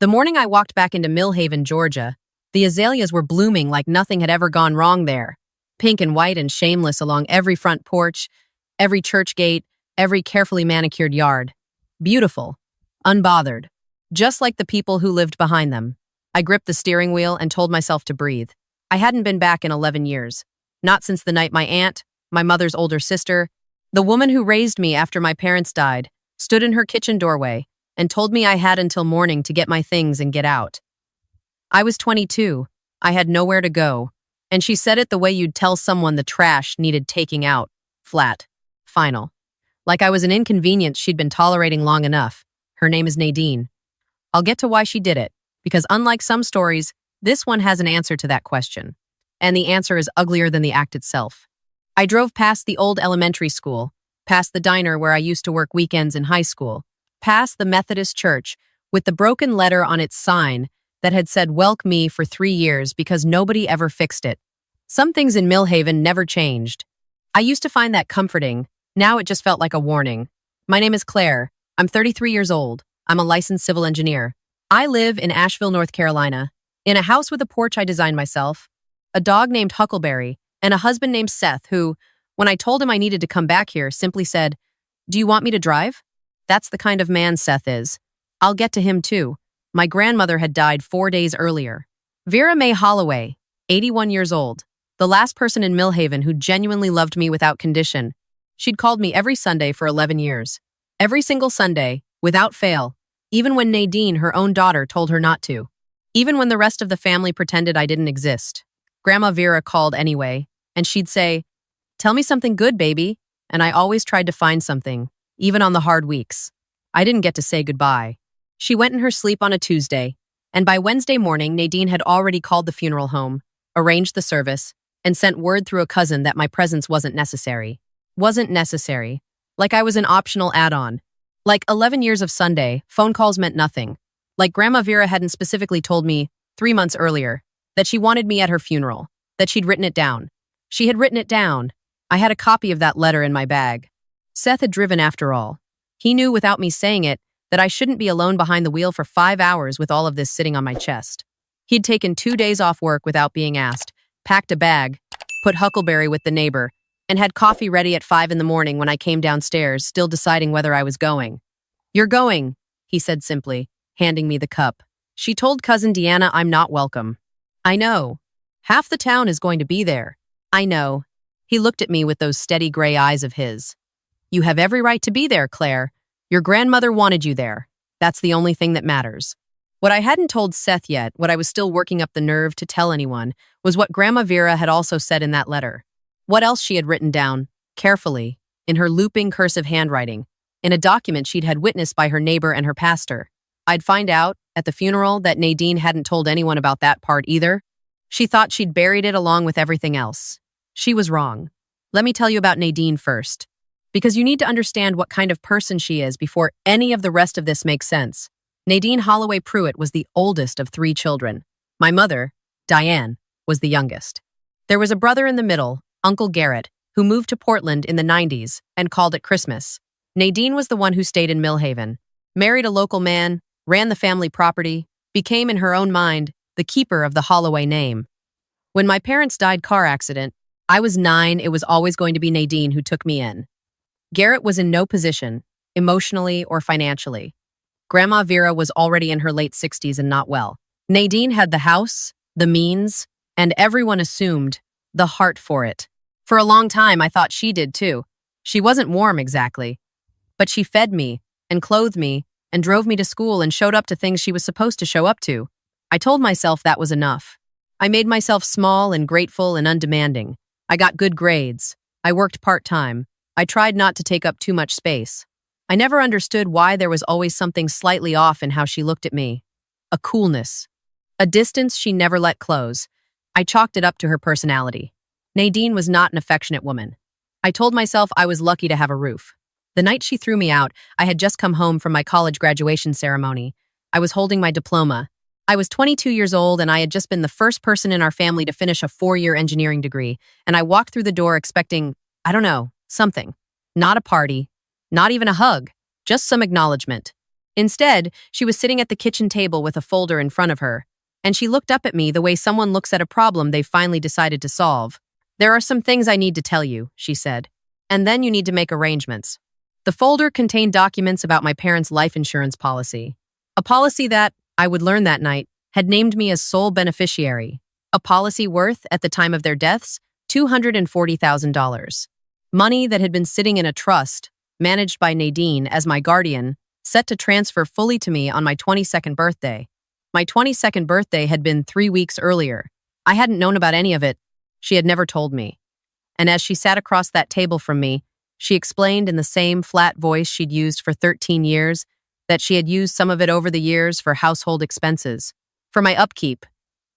The morning I walked back into Millhaven, Georgia, the azaleas were blooming like nothing had ever gone wrong there. Pink and white and shameless along every front porch, every church gate, every carefully manicured yard. Beautiful. Unbothered. Just like the people who lived behind them. I gripped the steering wheel and told myself to breathe. I hadn't been back in 11 years. Not since the night my aunt, my mother's older sister, the woman who raised me after my parents died, stood in her kitchen doorway and told me I had until morning to get my things and get out. I was 22. I had nowhere to go. And she said it the way you'd tell someone the trash needed taking out. Flat. Final. Like I was an inconvenience she'd been tolerating long enough. Her name is Nadine. I'll get to why she did it, because unlike some stories, this one has an answer to that question. And the answer is uglier than the act itself. I drove past the old elementary school, past the diner where I used to work weekends in high school, past the Methodist church with the broken letter on its sign that had said "Welk me" for 3 years because nobody ever fixed it. Some things in Millhaven never changed. I used to find that comforting. Now it just felt like a warning. My name is Claire. I'm 33 years old. I'm a licensed civil engineer. I live in Asheville, North Carolina, in a house with a porch I designed myself, a dog named Huckleberry, and a husband named Seth who, when I told him I needed to come back here, simply said, "Do you want me to drive?" That's the kind of man Seth is. I'll get to him too. My grandmother had died 4 days earlier. Vera Mae Holloway, 81 years old, the last person in Millhaven who genuinely loved me without condition. She'd called me every Sunday for 11 years. Every single Sunday, without fail, even when Nadine, her own daughter, told her not to. Even when the rest of the family pretended I didn't exist. Grandma Vera called anyway, and she'd say, "Tell me something good, baby." And I always tried to find something, even on the hard weeks. I didn't get to say goodbye. She went in her sleep on a Tuesday, and by Wednesday morning, Nadine had already called the funeral home, arranged the service, and sent word through a cousin that my presence wasn't necessary. Wasn't necessary. Like I was an optional add-on. Like 11 years of Sunday, phone calls meant nothing. Like Grandma Vera hadn't specifically told me 3 months earlier that she wanted me at her funeral, that she'd written it down. She had written it down. I had a copy of that letter in my bag. Seth had driven after all. He knew without me saying it that I shouldn't be alone behind the wheel for 5 hours with all of this sitting on my chest. He'd taken 2 days off work without being asked, packed a bag, put Huckleberry with the neighbor, and had coffee ready at 5 in the morning when I came downstairs, still deciding whether I was going. "You're going," he said simply, handing me the cup. "She told Cousin Deanna I'm not welcome." "I know. Half the town is going to be there." "I know." He looked at me with those steady gray eyes of his. "You have every right to be there, Claire. Your grandmother wanted you there. That's the only thing that matters." What I hadn't told Seth yet, what I was still working up the nerve to tell anyone, was what Grandma Vera had also said in that letter. What else she had written down, carefully, in her looping cursive handwriting, in a document she'd had witnessed by her neighbor and her pastor. I'd find out, at the funeral, that Nadine hadn't told anyone about that part either. She thought she'd buried it along with everything else. She was wrong. Let me tell you about Nadine first, because you need to understand what kind of person she is before any of the rest of this makes sense. Nadine Holloway Pruitt was the oldest of 3 children. My mother, Diane, was the youngest. There was a brother in the middle, Uncle Garrett, who moved to Portland in the 90s and called it Christmas. Nadine was the one who stayed in Millhaven, married a local man, ran the family property, became in her own mind the keeper of the Holloway name. When my parents died car accident, I was 9, it was always going to be Nadine who took me in. Garrett was in no position, emotionally or financially. Grandma Vera was already in her late 60s and not well. Nadine had the house, the means, and everyone assumed the heart for it. For a long time, I thought she did too. She wasn't warm exactly, but she fed me and clothed me and drove me to school and showed up to things she was supposed to show up to. I told myself that was enough. I made myself small and grateful and undemanding. I got good grades. I worked part-time. I tried not to take up too much space. I never understood why there was always something slightly off in how she looked at me. A coolness. A distance she never let close. I chalked it up to her personality. Nadine was not an affectionate woman. I told myself I was lucky to have a roof. The night she threw me out, I had just come home from my college graduation ceremony. I was holding my diploma. I was 22 years old and I had just been the first person in our family to finish a 4-year engineering degree, and I walked through the door expecting, I don't know, something. Not a party, not even a hug, just some acknowledgement. Instead, she was sitting at the kitchen table with a folder in front of her, and she looked up at me the way someone looks at a problem they've finally decided to solve. "There are some things I need to tell you," she said, "and then you need to make arrangements." The folder contained documents about my parents' life insurance policy. A policy that, I would learn that night, had named me as sole beneficiary. A policy worth, at the time of their deaths, $240,000. Money that had been sitting in a trust, managed by Nadine as my guardian, set to transfer fully to me on my 22nd birthday. My 22nd birthday had been 3 weeks earlier. I hadn't known about any of it. She had never told me. And as she sat across that table from me, she explained in the same flat voice she'd used for 13 years that she had used some of it over the years for household expenses, for my upkeep,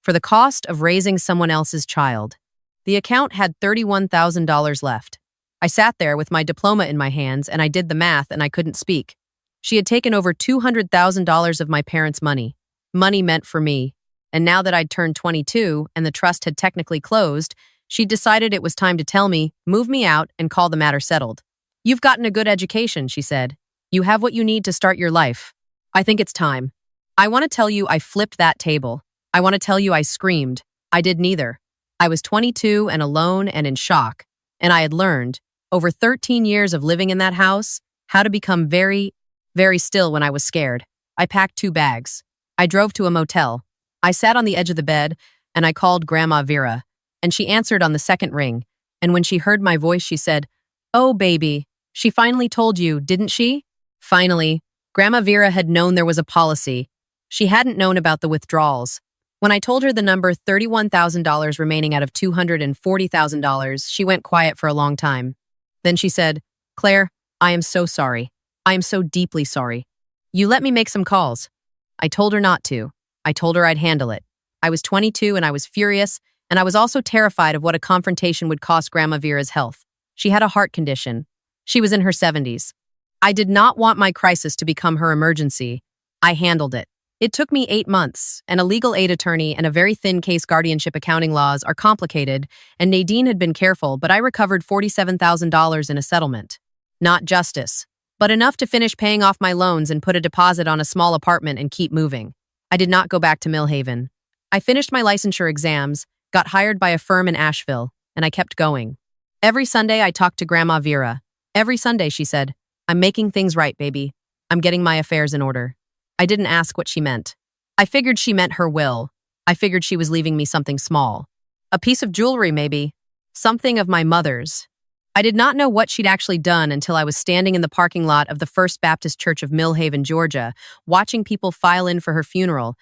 for the cost of raising someone else's child. The account had $31,000 left. I sat there with my diploma in my hands and I did the math and I couldn't speak. She had taken over $200,000 of my parents' money. Money meant for me. And now that I'd turned 22 and the trust had technically closed, she'd decided it was time to tell me, move me out, and call the matter settled. "You've gotten a good education," she said. "You have what you need to start your life. I think it's time." I want to tell you I flipped that table. I want to tell you I screamed. I did neither. I was 22 and alone and in shock, and I had learned, over 13 years of living in that house, how to become very, very still when I was scared. I packed 2 bags. I drove to a motel. I sat on the edge of the bed, and I called Grandma Vera, and she answered on the second ring, and when she heard my voice, she said, "Oh, baby, she finally told you, didn't she?" Finally, Grandma Vera had known there was a policy. She hadn't known about the withdrawals. When I told her the number $31,000 remaining out of $240,000, she went quiet for a long time. Then she said, "Claire, I am so sorry. I am so deeply sorry. You let me make some calls." I told her not to. I told her I'd handle it. I was 22 and I was furious, and I was also terrified of what a confrontation would cost Grandma Vera's health. She had a heart condition. She was in her 70s. I did not want my crisis to become her emergency. I handled it. It took me 8 months, and a legal aid attorney and a very thin case guardianship accounting laws are complicated, and Nadine had been careful, but I recovered $47,000 in a settlement. Not justice, but enough to finish paying off my loans and put a deposit on a small apartment and keep moving. I did not go back to Millhaven. I finished my licensure exams, got hired by a firm in Asheville, and I kept going. Every Sunday I talked to Grandma Vera. Every Sunday she said, "I'm making things right, baby. I'm getting my affairs in order." I didn't ask what she meant. I figured she meant her will. I figured she was leaving me something small. A piece of jewelry, maybe. Something of my mother's. I did not know what she'd actually done until I was standing in the parking lot of the First Baptist Church of Millhaven, Georgia, watching people file in for her funeral,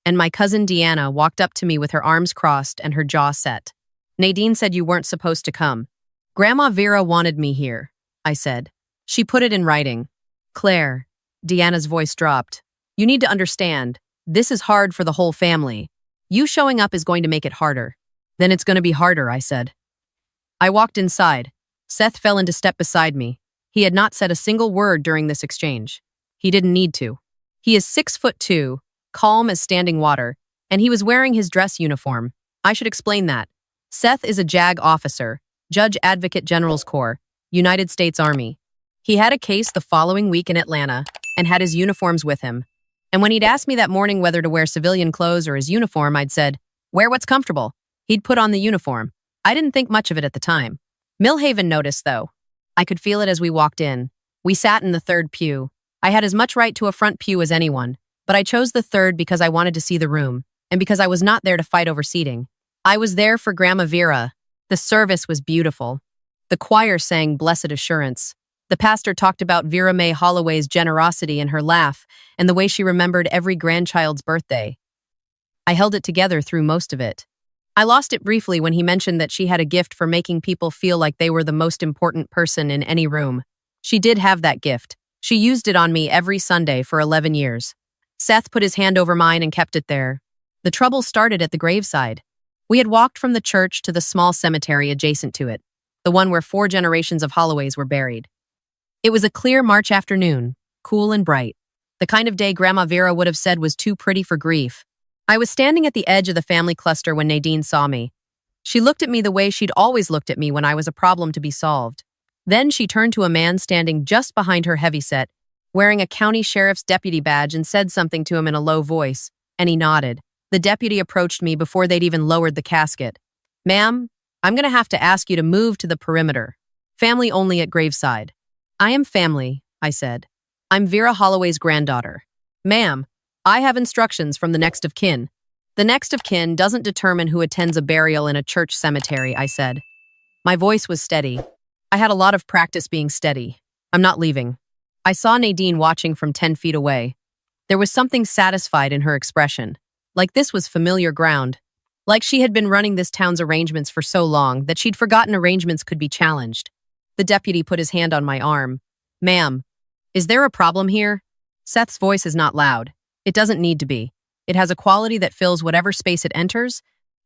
and my cousin Deanna walked up to me with her arms crossed and her jaw set. "Nadine said you weren't supposed to come." "Grandma Vera wanted me here," I said. She put it in writing. "Claire," Deanna's voice dropped, "you need to understand, this is hard for the whole family. You showing up is going to make it harder." "Then it's going to be harder," I said. I walked inside. Seth fell into step beside me. He had not said a single word during this exchange. He didn't need to. He is 6'2", calm as standing water, and he was wearing his dress uniform. I should explain that. Seth is a JAG officer, Judge Advocate General's Corps, United States Army. He had a case the following week in Atlanta and had his uniforms with him. And when he'd asked me that morning whether to wear civilian clothes or his uniform, I'd said, "Wear what's comfortable." He'd put on the uniform. I didn't think much of it at the time. Millhaven noticed, though. I could feel it as we walked in. We sat in the third pew. I had as much right to a front pew as anyone, but I chose the third because I wanted to see the room, and because I was not there to fight over seating. I was there for Grandma Vera. The service was beautiful. The choir sang Blessed Assurance. The pastor talked about Vera Mae Holloway's generosity and her laugh, and the way she remembered every grandchild's birthday. I held it together through most of it. I lost it briefly when he mentioned that she had a gift for making people feel like they were the most important person in any room. She did have that gift. She used it on me every Sunday for 11 years. Seth put his hand over mine and kept it there. The trouble started at the graveside. We had walked from the church to the small cemetery adjacent to it, the one where 4 generations of Holloways were buried. It was a clear March afternoon, cool and bright. The kind of day Grandma Vera would have said was too pretty for grief. I was standing at the edge of the family cluster when Nadine saw me. She looked at me the way she'd always looked at me when I was a problem to be solved. Then she turned to a man standing just behind her heavyset, wearing a county sheriff's deputy badge, and said something to him in a low voice, and he nodded. The deputy approached me before they'd even lowered the casket. "Ma'am, I'm going to have to ask you to move to the perimeter. Family only at graveside." "I am family," I said. "I'm Vera Holloway's granddaughter." "Ma'am, I have instructions from the next of kin." "The next of kin doesn't determine who attends a burial in a church cemetery," I said. My voice was steady. I had a lot of practice being steady. "I'm not leaving." I saw Nadine watching from 10 feet away. There was something satisfied in her expression, like this was familiar ground, like she had been running this town's arrangements for so long that she'd forgotten arrangements could be challenged. The deputy put his hand on my arm. "Ma'am, is there a problem here?" Seth's voice is not loud. It doesn't need to be. It has a quality that fills whatever space it enters,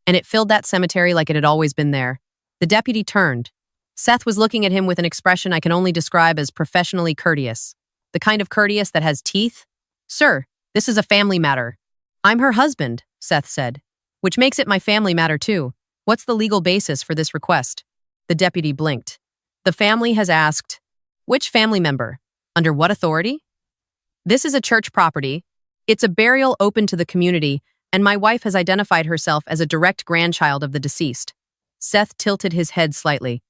and it filled that cemetery like it had always been there. The deputy turned. Seth was looking at him with an expression I can only describe as professionally courteous. The kind of courteous that has teeth. "Sir, this is a family matter." "I'm her husband," Seth said, "which makes it my family matter too. What's the legal basis for this request?" The deputy blinked. "The family has asked." "Which family member? Under what authority?" "This is a church property. It's a burial open to the community, and my wife has identified herself as a direct grandchild of the deceased." Seth tilted his head slightly.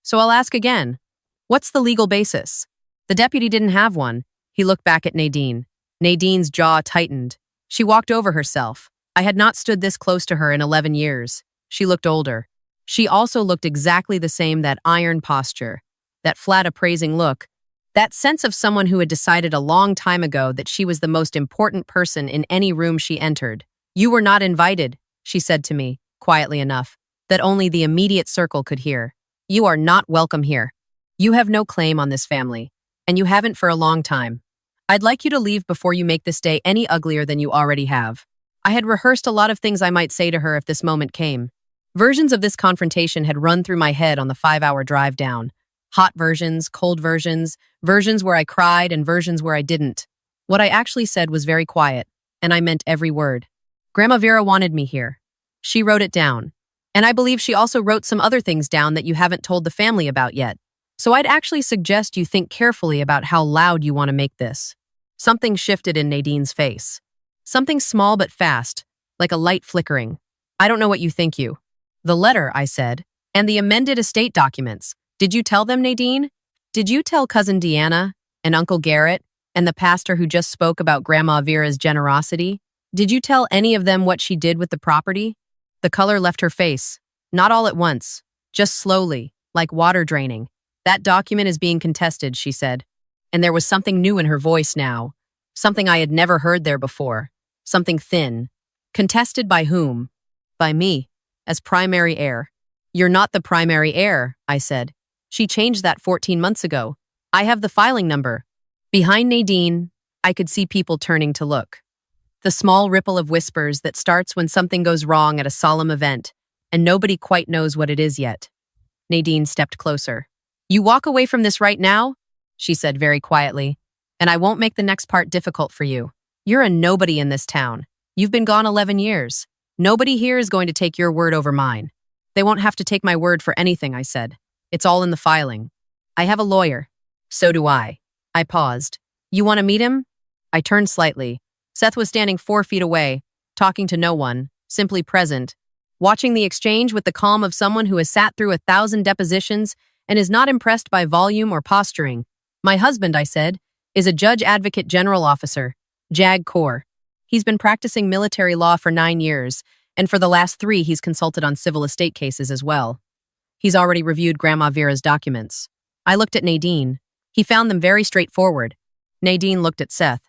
"So I'll ask again. What's the legal basis?" The deputy didn't have one. He looked back at Nadine. Nadine's jaw tightened. She walked over herself. I had not stood this close to her in 11 years. She looked older. She also looked exactly the same, that iron posture, that flat appraising look, that sense of someone who had decided a long time ago that she was the most important person in any room she entered. "You were not invited," she said to me, quietly enough, that only the immediate circle could hear. "You are not welcome here. You have no claim on this family, and you haven't for a long time. I'd like you to leave before you make this day any uglier than you already have." I had rehearsed a lot of things I might say to her if this moment came. Versions of this confrontation had run through my head on the 5-hour drive down. Hot versions, cold versions, versions where I cried and versions where I didn't. What I actually said was very quiet, and I meant every word. Grandma Vera wanted me here. She wrote it down. And I believe she also wrote some other things down that you haven't told the family about yet. So I'd actually suggest you think carefully about how loud you want to make this. Something shifted in Nadine's face. Something small but fast, like a light flickering. "I don't know what you think you." "The letter," I said, "and the amended estate documents. Did you tell them, Nadine? Did you tell Cousin Deanna and Uncle Garrett and the pastor who just spoke about Grandma Vera's generosity? Did you tell any of them what she did with the property?" The color left her face. Not all at once, just slowly, like water draining. "That document is being contested," she said. And there was something new in her voice now. Something I had never heard there before. Something thin. "Contested by whom?" "By me, as primary heir." "You're not the primary heir," I said. "She changed that 14 months ago. I have the filing number." Behind Nadine, I could see people turning to look. The small ripple of whispers that starts when something goes wrong at a solemn event, and nobody quite knows what it is yet. Nadine stepped closer. "You walk away from this right now," she said very quietly, "and I won't make the next part difficult for you. You're a nobody in this town. You've been gone 11 years. Nobody here is going to take your word over mine." "They won't have to take my word for anything," I said. "It's all in the filing. I have a lawyer." "So do I." I paused. "You want to meet him?" I turned slightly. Seth was standing 4 feet away, talking to no one, simply present, watching the exchange with the calm of someone who has sat through 1,000 depositions and is not impressed by volume or posturing. "My husband," I said, "is a Judge Advocate General Officer, JAG Corps. He's been practicing military law for 9 years, and for the last 3 he's consulted on civil estate cases as well. He's already reviewed Grandma Vera's documents." I looked at Nadine. He found them very straightforward. Nadine looked at Seth.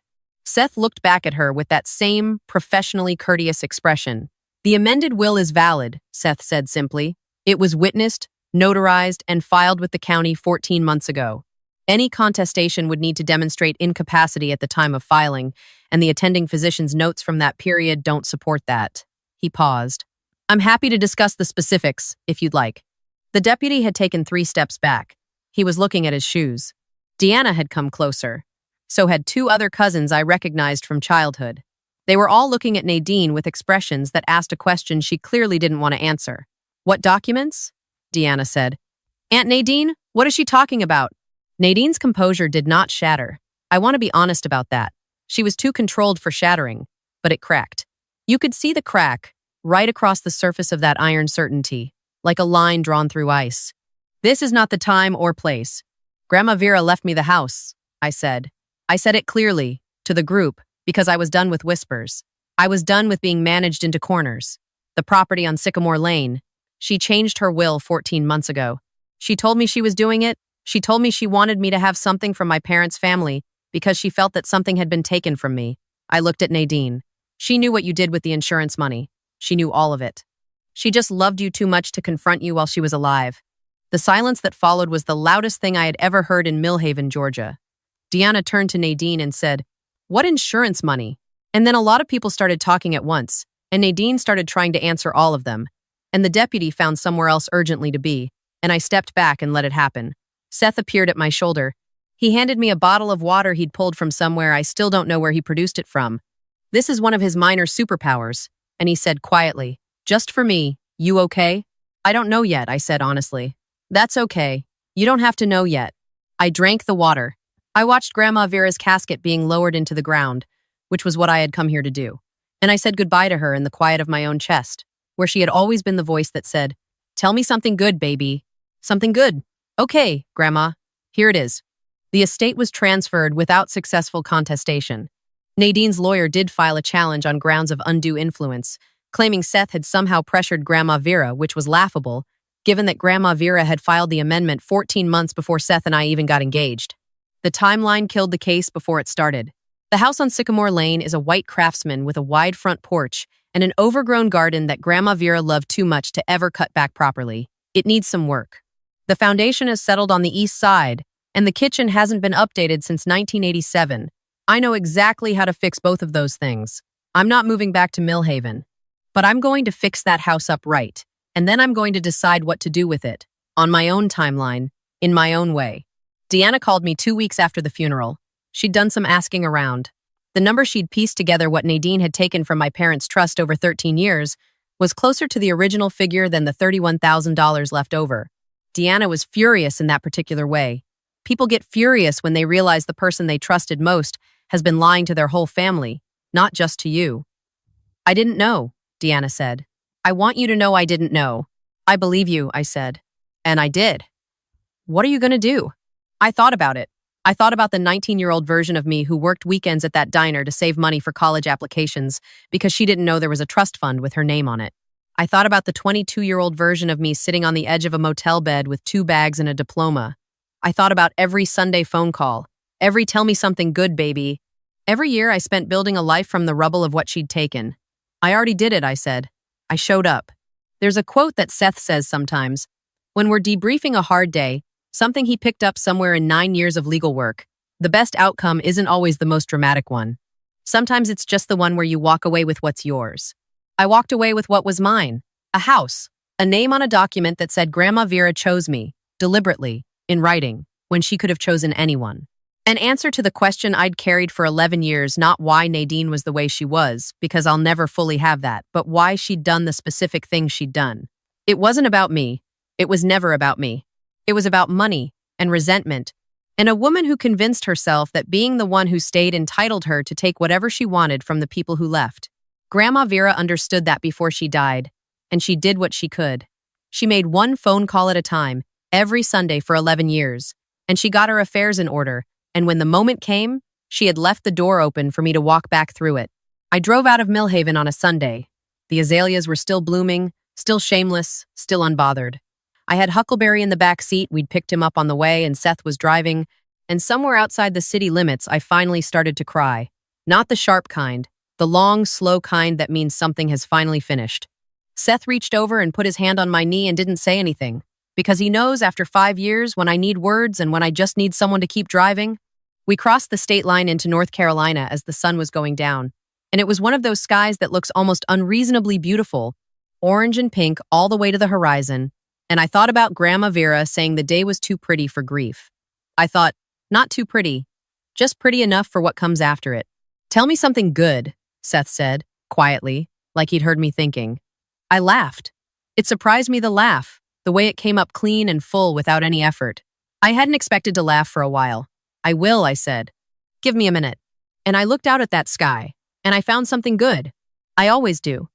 Seth looked back at her with that same professionally courteous expression. "The amended will is valid," Seth said simply. "It was witnessed, notarized, and filed with the county 14 months ago. Any contestation would need to demonstrate incapacity at the time of filing, and the attending physician's notes from that period don't support that." He paused. "I'm happy to discuss the specifics, if you'd like." The deputy had taken 3 steps back. He was looking at his shoes. Deanna had come closer. So had 2 other cousins I recognized from childhood. They were all looking at Nadine with expressions that asked a question she clearly didn't want to answer. "What documents?" Deanna said. "Aunt Nadine, what is she talking about?" Nadine's composure did not shatter. I want to be honest about that. She was too controlled for shattering, but it cracked. You could see the crack right across the surface of that iron certainty, like a line drawn through ice. This is not the time or place. Grandma Vera left me the house, I said. I said it clearly, to the group, because I was done with whispers. I was done with being managed into corners. The property on Sycamore Lane. She changed her will 14 months ago. She told me she was doing it. She told me she wanted me to have something from my parents' family because she felt that something had been taken from me. I looked at Nadine. She knew what you did with the insurance money. She knew all of it. She just loved you too much to confront you while she was alive. The silence that followed was the loudest thing I had ever heard in Millhaven, Georgia. Deanna turned to Nadine and said, "What insurance money?" And then a lot of people started talking at once, and Nadine started trying to answer all of them. And the deputy found somewhere else urgently to be, and I stepped back and let it happen. Seth appeared at my shoulder. He handed me a bottle of water he'd pulled from somewhere. I still don't know where he produced it from. This is one of his minor superpowers, and he said quietly, "Just for me, you okay?" "I don't know yet," I said honestly. "That's okay. You don't have to know yet." I drank the water. I watched Grandma Vera's casket being lowered into the ground, which was what I had come here to do. And I said goodbye to her in the quiet of my own chest, where she had always been the voice that said, "Tell me something good, baby." Something good. "Okay, Grandma. Here it is." The estate was transferred without successful contestation. Nadine's lawyer did file a challenge on grounds of undue influence, claiming Seth had somehow pressured Grandma Vera, which was laughable, given that Grandma Vera had filed the amendment 14 months before Seth and I even got engaged. The timeline killed the case before it started. The house on Sycamore Lane is a white craftsman with a wide front porch and an overgrown garden that Grandma Vera loved too much to ever cut back properly. It needs some work. The foundation is settled on the east side, and the kitchen hasn't been updated since 1987. I know exactly how to fix both of those things. I'm not moving back to Millhaven, but I'm going to fix that house up right, and then I'm going to decide what to do with it, on my own timeline, in my own way. Deanna called me 2 weeks after the funeral. She'd done some asking around. The number she'd pieced together what Nadine had taken from my parents' trust over 13 years was closer to the original figure than the $31,000 left over. Deanna was furious in that particular way. People get furious when they realize the person they trusted most has been lying to their whole family, not just to you. "I didn't know," Deanna said. "I want you to know I didn't know." "I believe you," I said. "And I did." "What are you going to do?" I thought about it. I thought about the 19-year-old version of me who worked weekends at that diner to save money for college applications because she didn't know there was a trust fund with her name on it. I thought about the 22-year-old version of me sitting on the edge of a motel bed with 2 bags and a diploma. I thought about every Sunday phone call, every "tell me something good, baby." Every year I spent building a life from the rubble of what she'd taken. "I already did it," I said. I showed up. There's a quote that Seth says sometimes. When we're debriefing a hard day, something he picked up somewhere in 9 years of legal work, the best outcome isn't always the most dramatic one. Sometimes it's just the one where you walk away with what's yours. I walked away with what was mine. A house. A name on a document that said Grandma Vera chose me, deliberately, in writing, when she could have chosen anyone. An answer to the question I'd carried for 11 years, not why Nadine was the way she was, because I'll never fully have that, but why she'd done the specific things she'd done. It wasn't about me. It was never about me. It was about money and resentment, and a woman who convinced herself that being the one who stayed entitled her to take whatever she wanted from the people who left. Grandma Vera understood that before she died, and she did what she could. She made one phone call at a time, every Sunday for 11 years, and she got her affairs in order, and when the moment came, she had left the door open for me to walk back through it. I drove out of Millhaven on a Sunday. The azaleas were still blooming, still shameless, still unbothered. I had Huckleberry in the back seat. We'd picked him up on the way, and Seth was driving, and somewhere outside the city limits, I finally started to cry. Not the sharp kind, the long, slow kind that means something has finally finished. Seth reached over and put his hand on my knee and didn't say anything, because he knows after 5 years when I need words and when I just need someone to keep driving. We crossed the state line into North Carolina as the sun was going down, and it was one of those skies that looks almost unreasonably beautiful, orange and pink all the way to the horizon, and I thought about Grandma Vera saying the day was too pretty for grief. I thought, not too pretty, just pretty enough for what comes after it. "Tell me something good," Seth said, quietly, like he'd heard me thinking. I laughed. It surprised me, the laugh, the way it came up clean and full without any effort. I hadn't expected to laugh for a while. "I will," I said. Give me a minute. And I looked out at that sky, and I found something good. I always do.